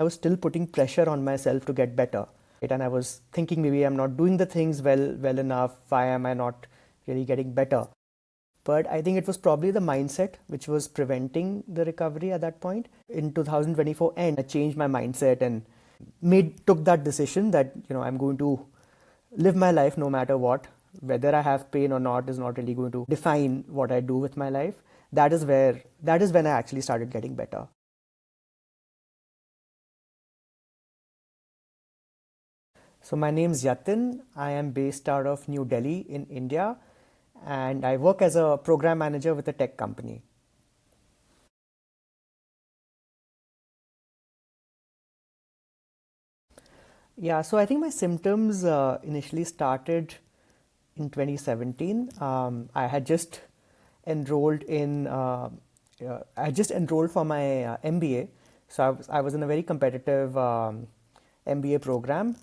I was still putting pressure on myself to get better, right? And I was thinking maybe I'm not doing the things well enough. Why am I not really getting better? But I think it was probably the mindset which was preventing the recovery at that point. In 2024 end, I changed my mindset and took that decision that I'm going to live my life no matter what. Whether I have pain or not is not really going to define what I do with my life. That is when I actually started getting better. So my name's Yatin. I am based out of New Delhi in India, and I work as a program manager with a tech company. Yeah, so I think my symptoms initially started in 2017. I had just enrolled in I just enrolled for my MBA. So I was in a very competitive MBA program,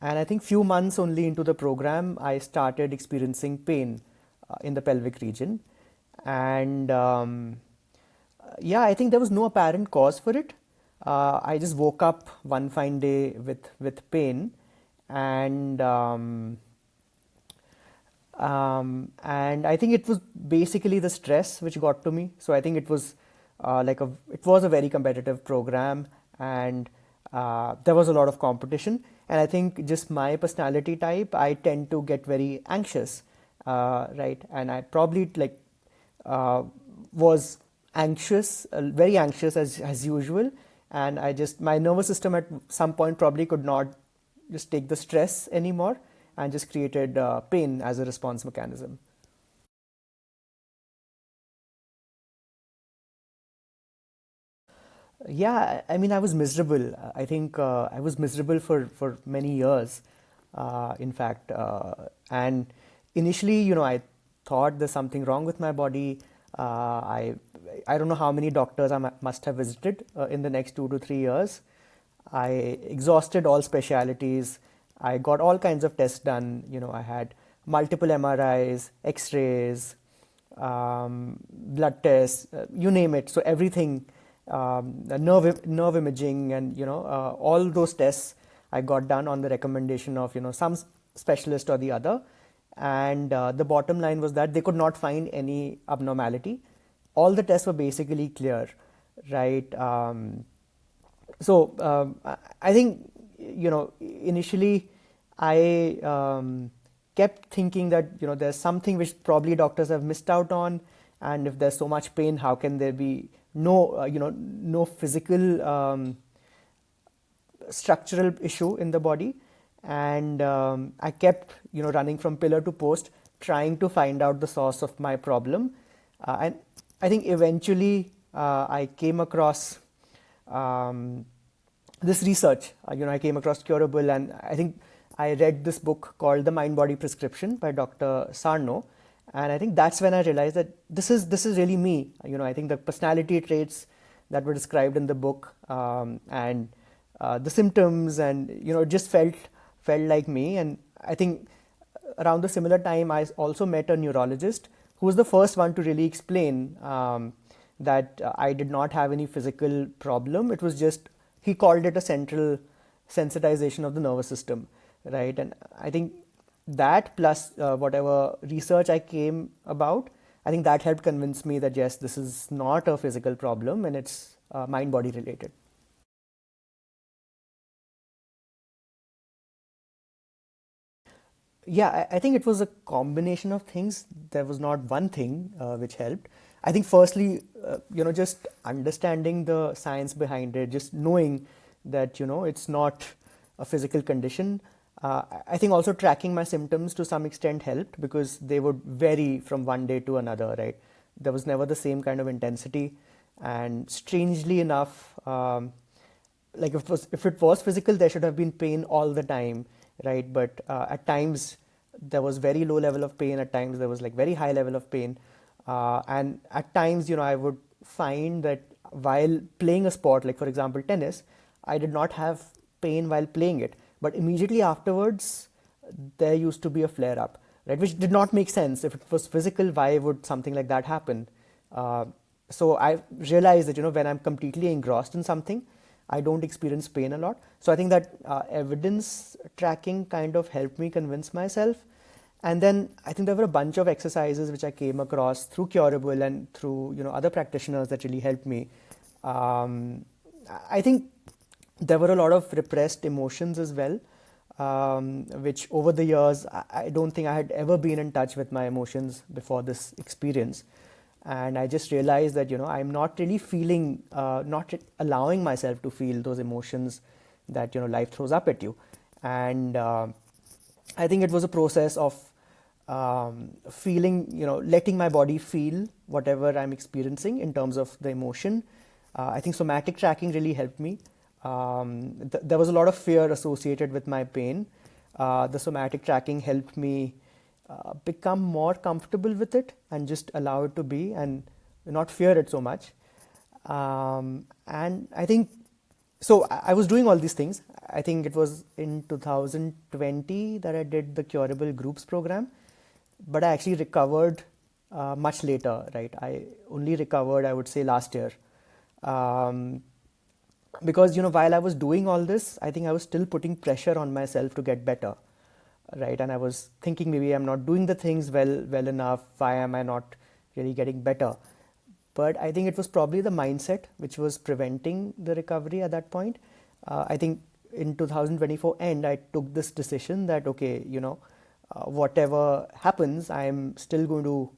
and I think few months only into the program I started experiencing pain in the pelvic region. And yeah, I think there was no apparent cause for it. I just woke up one fine day with pain, and and I think it was basically the stress which got to me. So I think it was a very competitive program, and there was a lot of competition. And I think just my personality type, I tend to get very anxious, right? And I probably uh, was anxious, very anxious as usual. And my nervous system at some point probably could not just take the stress anymore, and just created pain as a response mechanism. Yeah, I mean, I was miserable. I think I was miserable for many years, in fact. And initially, I thought there's something wrong with my body. I don't know how many doctors must have visited in the next 2 to 3 years. I exhausted all specialities. I got all kinds of tests done. I had multiple MRIs, X-rays, blood tests, you name it. So everything, nerve imaging, and all those tests I got done on the recommendation of some specialist or the other. And the bottom line was that they could not find any abnormality. All the tests were basically clear, right? I think initially I kept thinking that there's something which probably doctors have missed out on, and if there's so much pain, how can there be no physical structural issue in the body? And I kept running from pillar to post, trying to find out the source of my problem. And I think eventually I came across this research. I came across Curable, and I think I read this book called The Mind Body Prescription by Dr. Sarno. And I think that's when I realized that this is really me. I think the personality traits that were described in the book, and the symptoms, and it just felt like me. And I think around the similar time, I also met a neurologist who was the first one to really explain that I did not have any physical problem. It was just, he called it a central sensitization of the nervous system, right? And I think that plus whatever research I came about, I think that helped convince me that yes, this is not a physical problem, and it's mind body related. Yeah, I think it was a combination of things. There was not one thing which helped. I think firstly, just understanding the science behind it, just knowing that it's not a physical condition. I think also tracking my symptoms to some extent helped, because they would vary from one day to another, right? There was never the same kind of intensity, and strangely enough, like if it was physical, there should have been pain all the time, right? But at times there was very low level of pain. At times there was like very high level of pain, and at times I would find that while playing a sport, like for example tennis, I did not have pain while playing it, but immediately afterwards there used to be a flare up, right? Which did not make sense. If it was physical, why would something like that happen? uh, so I realized that when I'm completely engrossed in something, I don't experience pain a lot. So I think that evidence tracking kind of helped me convince myself. And then I think there were a bunch of exercises which I came across through Curable and through other practitioners that really helped me. Um, I think there were a lot of repressed emotions as well, which over the years I don't think I had ever been in touch with my emotions before this experience. And I just realized that I'm not really feeling, not allowing myself to feel those emotions that life throws up at you. And I think it was a process of feeling, letting my body feel whatever I'm experiencing in terms of the emotion. I think somatic tracking really helped me. There was a lot of fear associated with my pain. The somatic tracking helped me become more comfortable with it and just allow it to be and not fear it so much. And I think so. I was doing all these things. I think it was in 2020 that I did the Curable Groups program, but I actually recovered much later, right? I only recovered, I would say, last year. Um, because while I was doing all this, I think I was still putting pressure on myself to get better, right? And I was thinking maybe I'm not doing the things well enough. Why am I not really getting better? But I think it was probably the mindset which was preventing the recovery at that point. I think in 2024 end, I took this decision that okay, whatever happens, I am still going to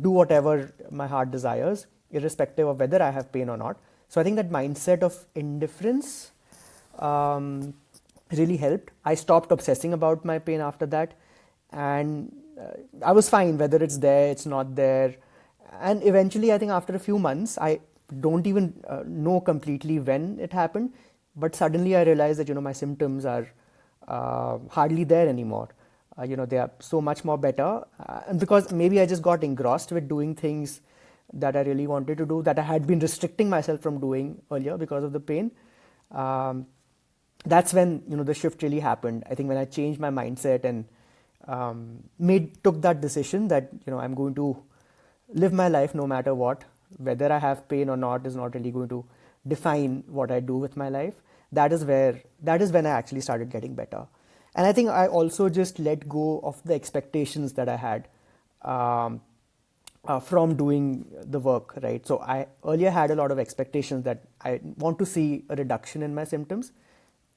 do whatever my heart desires, irrespective of whether I have pain or not. So I think that mindset of indifference um, really helped. I stopped obsessing about my pain after that, and I was fine whether it's there, it's not there. And eventually, I think after a few months, I don't even know completely when it happened, but suddenly I realized that my symptoms are hardly there anymore. They are so much more better, and because maybe I just got engrossed with doing things that I really wanted to do, that I had been restricting myself from doing earlier because of the pain. Um, that's when the shift really happened. I think when I changed my mindset and took that decision that I'm going to live my life no matter what, whether I have pain or not is not really going to define what I do with my life. That is when I actually started getting better. And I think I also just let go of the expectations that I had um, from doing the work, right? So I earlier had a lot of expectations that I want to see a reduction in my symptoms.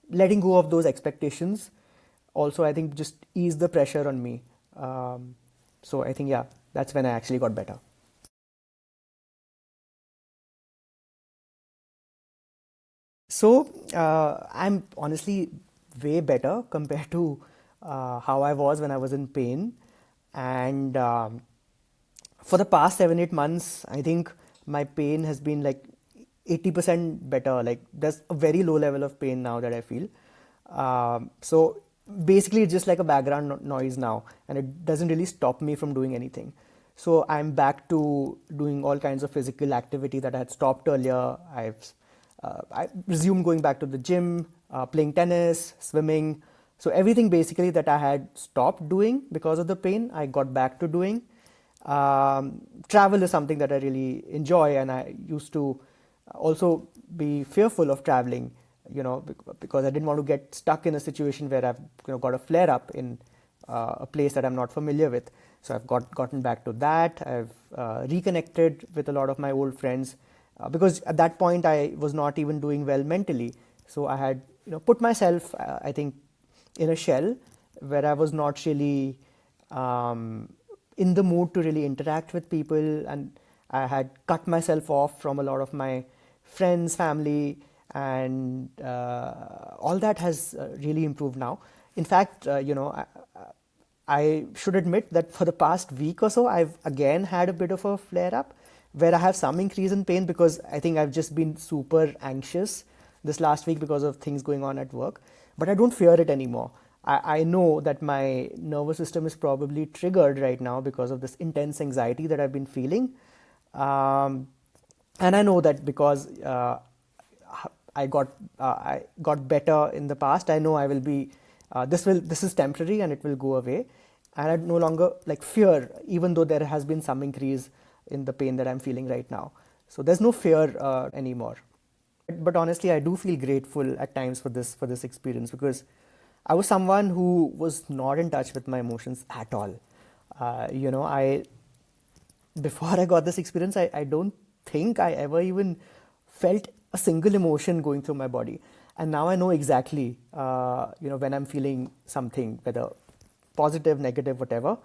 Letting go of those expectations also, I think, just eased the pressure on me. So I think, yeah, that's when I actually got better. So I'm honestly way better compared to how I was when I was in pain. And for the past 7-8 months, I think my pain has been like 80% better. Like there's a very low level of pain now that I feel. So basically, it's just like a background noise now, and it doesn't really stop me from doing anything. So I'm back to doing all kinds of physical activity that I had stopped earlier. I resumed going back to the gym, playing tennis, swimming. So everything basically that I had stopped doing because of the pain, I got back to doing. Travel is something that I really enjoy, and I used to also be fearful of traveling, because I didn't want to get stuck in a situation where I've got a flare up in a place that I'm not familiar with. So I've gotten back to that. I've reconnected with a lot of my old friends because at that point I was not even doing well mentally. So I had put myself, I think, in a shell where I was not really in the mood to really interact with people, and I had cut myself off from a lot of my friends, family, and all that has really improved now. In fact, I should admit that for the past week or so, I've again had a bit of a flare up where I have some increase in pain because I think I've just been super anxious this last week because of things going on at work. But I don't fear it anymore. I know that my nervous system is probably triggered right now because of this intense anxiety that I've been feeling. Um, and I know that because I got better in the past, I know I will be this is temporary and it will go away, and I no longer like fear, even though there has been some increase in the pain that I'm feeling right now. So there's no fear anymore. But honestly, I do feel grateful at times for this experience, because I was someone who was not in touch with my emotions at all. I before I got this experience, I don't think I ever even felt a single emotion going through my body. And now I know exactly, when I'm feeling something, whether positive, negative, whatever.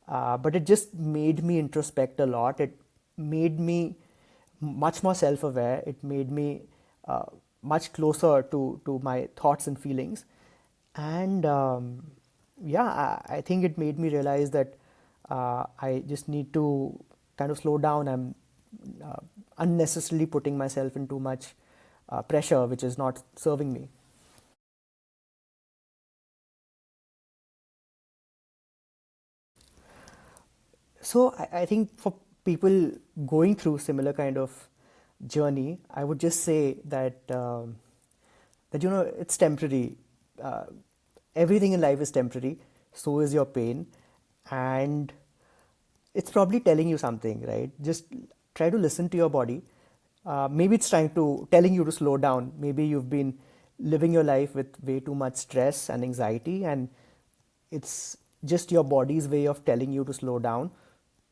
But it just made me introspect a lot. It made me much more self-aware. It made me uh, much closer to my thoughts and feelings. And yeah, I think it made me realize that I just need to kind of slow down. I'm uh, unnecessarily putting myself in too much pressure, which is not serving me. So I think for people going through similar kind of journey, I would just say that it's temporary. Uh, Everything in life is temporary. So is your pain, and it's probably telling you something, right? Just try to listen to your body. Maybe it's trying to telling you to slow down. Maybe you've been living your life with way too much stress and anxiety, and it's just your body's way of telling you to slow down.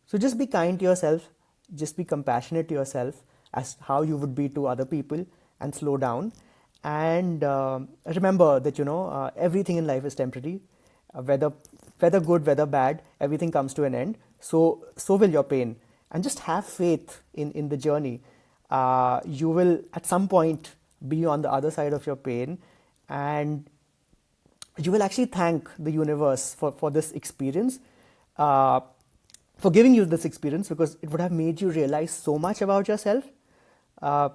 So just be kind to yourself, just be compassionate to yourself as how you would be to other people, and slow down. And remember that everything in life is temporary, whether good, whether bad, everything comes to an end. So will your pain, and just have faith in the journey. You will at some point be on the other side of your pain, and you will actually thank the universe for this experience, uh, for giving you this experience, because it would have made you realize so much about yourself, uh,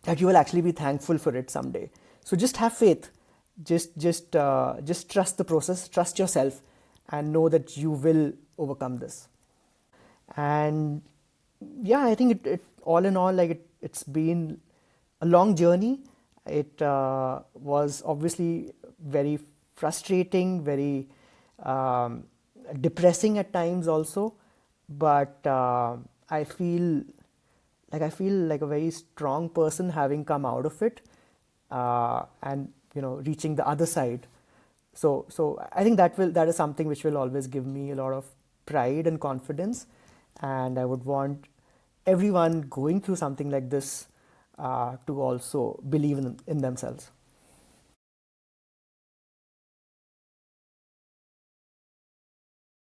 that you will actually be thankful for it someday. So just have faith, just trust the process, trust yourself, and know that you will overcome this. And yeah, I think it all in all, like it's been a long journey. It was obviously very frustrating, very um, depressing at times also, but I feel like a very strong person having come out of it, and reaching the other side. So I think that is something which will always give me a lot of pride and confidence, and I would want everyone going through something like this to also believe in themselves.